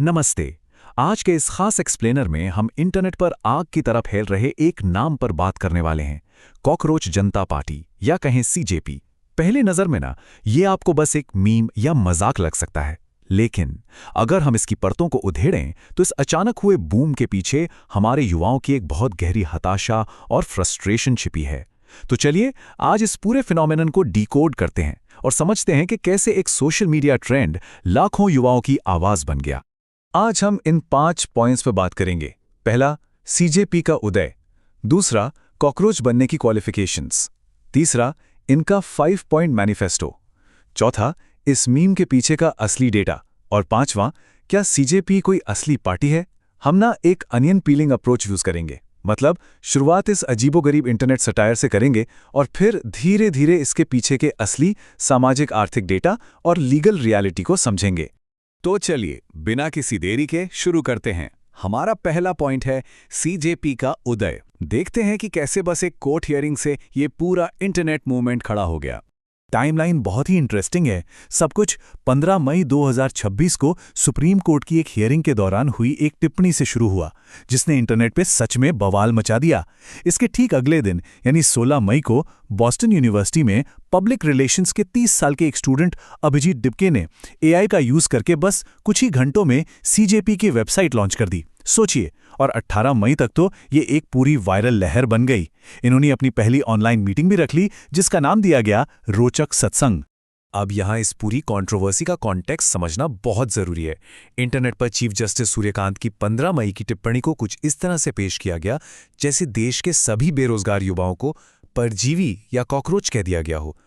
नमस्ते। आज के इस खास एक्सप्लेनर में हम इंटरनेट पर आग की तरह फैल रहे एक नाम पर बात करने वाले हैं, कॉकरोच जनता पार्टी या कहें सीजेपी। पहली नज़र में ना ये आपको बस एक मीम या मजाक लग सकता है, लेकिन अगर हम इसकी परतों को उधेड़ें तो इस अचानक हुए बूम के पीछे हमारे युवाओं की एक बहुत गहरी हताशा और फ्रस्ट्रेशन छिपी है। तो चलिए आज इस पूरे फिनोमेनन को डिकोड करते हैं और समझते हैं कि कैसे एक सोशल मीडिया ट्रेंड लाखों युवाओं की आवाज बन गया। आज हम इन 5 पॉइंट्स पर बात करेंगे। पहला, सीजेपी का उदय। दूसरा, कॉकरोच बनने की क्वालिफिकेशंस। तीसरा, इनका 5 पॉइंट मैनिफेस्टो। चौथा, इस मीम के पीछे का असली डेटा। और पांचवां, क्या सीजेपी कोई असली पार्टी है। हम ना एक अनियन पीलिंग अप्रोच यूज करेंगे, मतलब शुरुआत इस अजीबोगरीब इंटरनेट सटायर से करेंगे और फिर धीरे धीरे इसके पीछे के असली सामाजिक आर्थिक डेटा और लीगल रियलिटी को समझेंगे। तो चलिए बिना किसी देरी के शुरू करते हैं। हमारा पहला पॉइंट है सीजेपी का उदय। देखते हैं कि कैसे बस एक कोर्ट हियरिंग से ये पूरा इंटरनेट मूवमेंट खड़ा हो गया। टाइमलाइन बहुत ही इंटरेस्टिंग है। सब कुछ 15 मई 2026 को सुप्रीम कोर्ट की एक हियरिंग के दौरान हुई एक टिप्पणी से शुरू हुआ, जिसने इंटरनेट पे सच में बवाल मचा दिया। इसके ठीक अगले दिन यानी 16 मई को बॉस्टन यूनिवर्सिटी में पब्लिक रिलेशंस के 30 साल के एक स्टूडेंट अभिजीत डिपके ने एआई का यूज करके बस कुछ ही घंटों में सीजेपी की वेबसाइट लॉन्च कर दी। सोचिए, और 18 मई तक तो ये एक पूरी वायरल लहर बन गई। इन्होंने अपनी पहली ऑनलाइन मीटिंग भी रख ली, जिसका नाम दिया गया रोचक सत्संग। अब यहाँ इस पूरी कंट्रोवर्सी का कॉन्टेक्स्ट समझना बहुत जरूरी है। इंटरनेट पर चीफ जस्टिस सूर्यकांत की 15 मई की टिप्पणी को कुछ इस तरह से पेश किया गया जैसे देश के सभी बेरोजगार युवाओं को परजीवी या कॉकरोच कह दिया गया हो।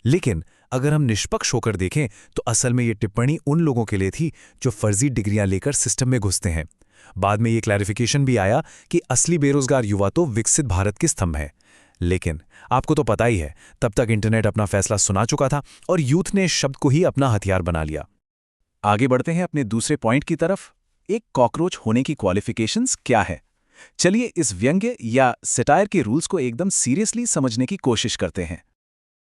लेकिन अगर हम निष्पक्ष होकर देखें तो असल में ये टिप्पणी उन लोगों के लिए थी जो फर्जी डिग्रियां लेकर सिस्टम में घुसते हैं। बाद में ये क्लैरिफिकेशन भी आया कि असली बेरोजगार युवा तो विकसित भारत के स्तंभ है। लेकिन आपको तो पता ही है, तब तक इंटरनेट अपना फैसला सुना चुका था और यूथ ने इस शब्द को ही अपना हथियार बना लिया। आगे बढ़ते हैं अपने दूसरे पॉइंट की तरफ। एक कॉकरोच होने की क्वालिफिकेशंस क्या है। चलिए इस व्यंग्य या सटायर के रूल्स को एकदम सीरियसली समझने की कोशिश करते हैं।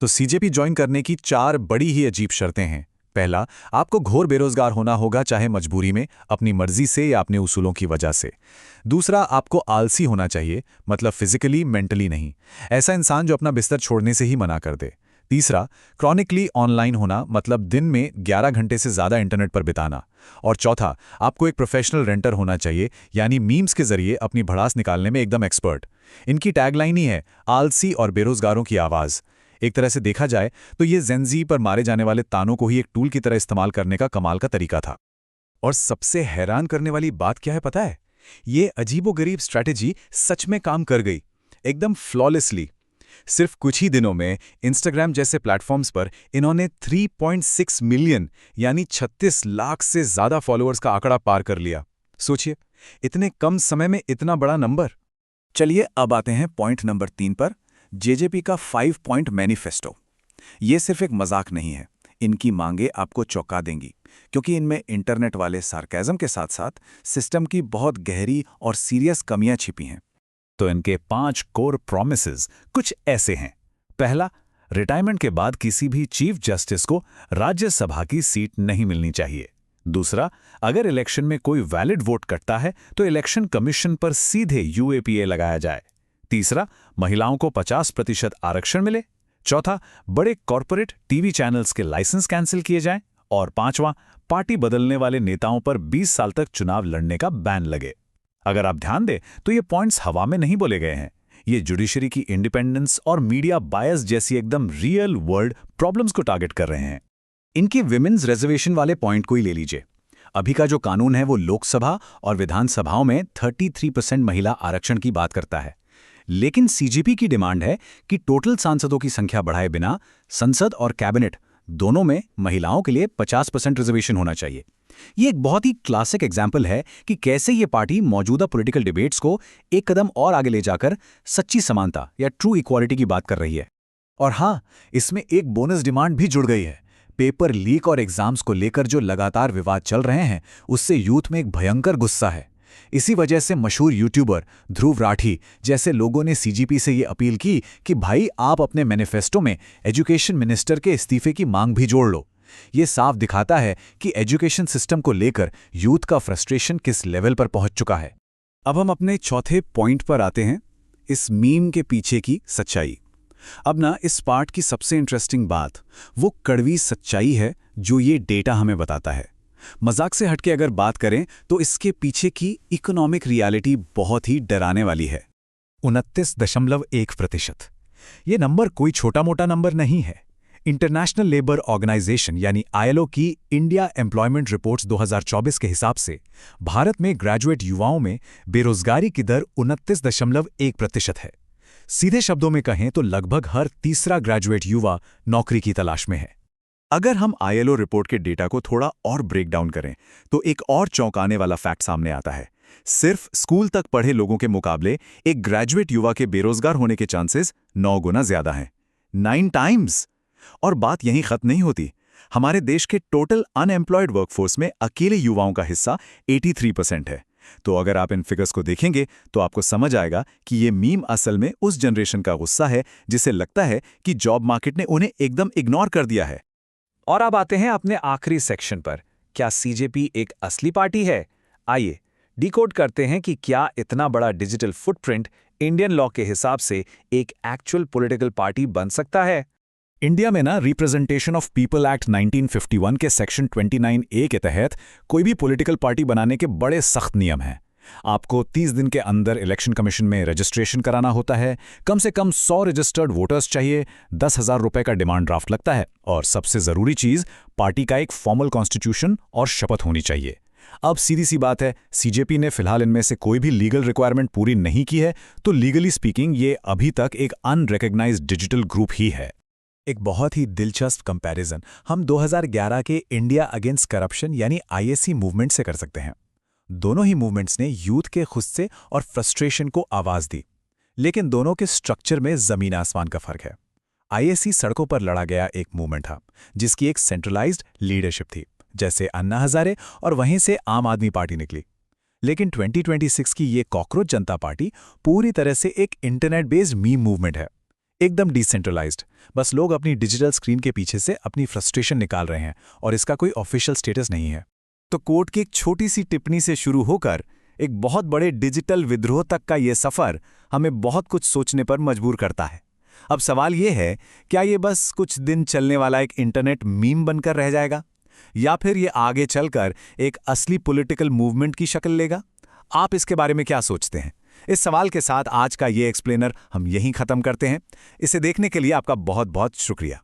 तो सीजेपी ज्वाइन करने की 4 बड़ी ही अजीब शर्तें हैं। पहला, आपको घोर बेरोजगार होना होगा, चाहे मजबूरी में, अपनी मर्जी से या अपने उसूलों की वजह से। दूसरा, आपको आलसी होना चाहिए, मतलब फिजिकली मेंटली नहीं, ऐसा इंसान जो अपना बिस्तर छोड़ने से ही मना कर दे। तीसरा, क्रॉनिकली ऑनलाइन होना, मतलब दिन में 11 घंटे से ज्यादा इंटरनेट पर बिताना। और चौथा, आपको एक प्रोफेशनल रेंटर होना चाहिए, यानी मीम्स के जरिए अपनी भड़ास निकालने में एकदम एक्सपर्ट। इनकी टैगलाइन ही है आलसी और बेरोजगारों की आवाज। एक तरह से देखा जाए तो ये जेनजी पर मारे जाने वाले तानों को ही एक टूल की तरह इस्तेमाल करने का कमाल का तरीका था। और सबसे हैरान करने वाली बात क्या है पता है? ये अजीबोगरीब स्ट्रैटेजी सच में काम कर गई, एकदम फ्लॉलेसली। सिर्फ कुछ ही दिनों में इंस्टाग्राम जैसे प्लेटफॉर्म्स पर इन्होंने 3.6 मिलियन यानी 36 लाख से ज्यादा फॉलोअर्स का आंकड़ा पार कर लिया। सोचिए, इतने कम समय में इतना बड़ा नंबर। चलिए अब आते हैं पॉइंट नंबर 3 पर, जेजेपी का 5 पॉइंट मैनिफेस्टो। ये सिर्फ एक मजाक नहीं है, इनकी मांगें आपको चौंका देंगी, क्योंकि इनमें इंटरनेट वाले सार्केज़म के साथ साथ सिस्टम की बहुत गहरी और सीरियस कमियां छिपी हैं। तो इनके 5 कोर प्रॉमिसेस कुछ ऐसे हैं। पहला, रिटायरमेंट के बाद किसी भी चीफ जस्टिस को राज्यसभा की सीट नहीं मिलनी चाहिए। दूसरा, अगर इलेक्शन में कोई वैलिड वोट कटता है तो इलेक्शन कमीशन पर सीधे यूएपीए लगाया जाए। तीसरा, महिलाओं को 50% आरक्षण मिले। चौथा, बड़े कॉरपोरेट टीवी चैनल्स के लाइसेंस कैंसिल किए जाएं। और पांचवां, पार्टी बदलने वाले नेताओं पर 20 साल तक चुनाव लड़ने का बैन लगे। अगर आप ध्यान दें तो ये पॉइंट्स हवा में नहीं बोले गए हैं। ये जुडिशरी की इंडिपेंडेंस और मीडिया बायस जैसी एकदम रियल वर्ल्ड प्रॉब्लम्स को टारगेट कर रहे हैं। इनके विमेन्स रिजर्वेशन वाले पॉइंट को ही ले लीजिए। अभी का जो कानून है वो लोकसभा और विधानसभाओं में 33% महिला आरक्षण की बात करता है। लेकिन सीजेपी की डिमांड है कि टोटल सांसदों की संख्या बढ़ाए बिना संसद और कैबिनेट दोनों में महिलाओं के लिए 50% रिजर्वेशन होना चाहिए। ये एक बहुत ही क्लासिक एग्जाम्पल है कि कैसे ये पार्टी मौजूदा पॉलिटिकल डिबेट्स को एक कदम और आगे ले जाकर सच्ची समानता या ट्रू इक्वालिटी की बात कर रही है। और हाँ, इसमें एक बोनस डिमांड भी जुड़ गई है। पेपर लीक और एग्जाम्स को लेकर जो लगातार विवाद चल रहे हैं, उससे यूथ में एक भयंकर गुस्सा है। इसी वजह से मशहूर यूट्यूबर ध्रुव राठी जैसे लोगों ने सीजेपी से ये अपील की कि भाई आप अपने मैनिफेस्टो में एजुकेशन मिनिस्टर के इस्तीफे की मांग भी जोड़ लो। ये साफ दिखाता है कि एजुकेशन सिस्टम को लेकर यूथ का फ्रस्ट्रेशन किस लेवल पर पहुंच चुका है। अब हम अपने चौथे पॉइंट पर आते हैं, इस मीम के पीछे की सच्चाई। अब ना इस पार्ट की सबसे इंटरेस्टिंग बात वो कड़वी सच्चाई है जो ये डेटा हमें बताता है। मजाक से हटके अगर बात करें तो इसके पीछे की इकोनॉमिक रियलिटी बहुत ही डराने वाली है। 29.1%। ये नंबर कोई छोटा मोटा नंबर नहीं है। इंटरनेशनल लेबर ऑर्गेनाइजेशन यानी ILO की इंडिया एम्प्लॉयमेंट रिपोर्ट्स 2024 के हिसाब से भारत में ग्रेजुएट युवाओं में बेरोजगारी की दर 29.1% है। सीधे शब्दों में कहें तो लगभग हर तीसरा ग्रेजुएट युवा नौकरी की तलाश में है। अगर हम ILO रिपोर्ट के डेटा को थोड़ा और ब्रेक डाउन करें तो एक और चौंकाने वाला फैक्ट सामने आता है। सिर्फ स्कूल तक पढ़े लोगों के मुकाबले एक ग्रेजुएट युवा के बेरोजगार होने के चांसेस 9 गुना ज्यादा हैं। 9 टाइम्स। और बात यहीं खत्म नहीं होती। हमारे देश के टोटल अनएम्प्लॉयड वर्कफोर्स में अकेले युवाओं का हिस्सा 83% है। तो अगर आप इन फिगर्स को देखेंगे तो आपको समझ आएगा कि ये मीम असल में उस जनरेशन का गुस्सा है जिसे लगता है कि जॉब मार्केट ने उन्हें एकदम इग्नोर कर दिया है। और अब आते हैं अपने आखिरी सेक्शन पर, क्या CJP एक असली पार्टी है? आइए डिकोड करते हैं कि क्या इतना बड़ा डिजिटल फुटप्रिंट इंडियन लॉ के हिसाब से एक एक्चुअल पॉलिटिकल पार्टी बन सकता है। इंडिया में ना रिप्रेजेंटेशन ऑफ पीपल एक्ट 1951 के सेक्शन 29A के तहत कोई भी पॉलिटिकल पार्टी बनाने के बड़े सख्त नियम हैं। आपको 30 दिन के अंदर इलेक्शन कमीशन में रजिस्ट्रेशन कराना होता है, कम से कम 100 रजिस्टर्ड वोटर्स चाहिए, 10,000 रुपए का डिमांड ड्राफ्ट लगता है, और सबसे ज़रूरी चीज़ पार्टी का एक फॉर्मल कॉन्स्टिट्यूशन और शपथ होनी चाहिए। अब सीधी सी बात है, CJP ने फिलहाल इनमें से कोई भी लीगल रिक्वायरमेंट पूरी नहीं की है, तो लीगली स्पीकिंग ये अभी तक एक अनरिकग्नाइज्ड डिजिटल ग्रुप ही है। एक बहुत ही दिलचस्प कंपैरिजन हम 2011 के इंडिया अगेंस्ट करप्शन यानी IAC मूवमेंट से कर सकते हैं। दोनों ही मूवमेंट्स ने यूथ के गुस्से और फ्रस्ट्रेशन को आवाज दी, लेकिन दोनों के स्ट्रक्चर में जमीन आसमान का फर्क है। IAC सड़कों पर लड़ा गया एक मूवमेंट था जिसकी एक सेंट्रलाइज्ड लीडरशिप थी, जैसे अन्ना हजारे, और वहीं से आम आदमी पार्टी निकली। लेकिन 2026 की ये कॉकरोच जनता पार्टी पूरी तरह से एक इंटरनेट बेस्ड मीम मूवमेंट है, एकदम डिसेंट्रलाइज्ड। बस लोग अपनी डिजिटल स्क्रीन के पीछे से अपनी फ्रस्ट्रेशन निकाल रहे हैं और इसका कोई ऑफिशियल स्टेटस नहीं है। तो कोर्ट की एक छोटी सी टिप्पणी से शुरू होकर एक बहुत बड़े डिजिटल विद्रोह तक का ये सफ़र हमें बहुत कुछ सोचने पर मजबूर करता है। अब सवाल ये है, क्या ये बस कुछ दिन चलने वाला एक इंटरनेट मीम बनकर रह जाएगा, या फिर ये आगे चलकर एक असली पॉलिटिकल मूवमेंट की शक्ल लेगा? आप इसके बारे में क्या सोचते हैं? इस सवाल के साथ आज का ये एक्सप्लेनर हम यहीं खत्म करते हैं। इसे देखने के लिए आपका बहुत बहुत शुक्रिया।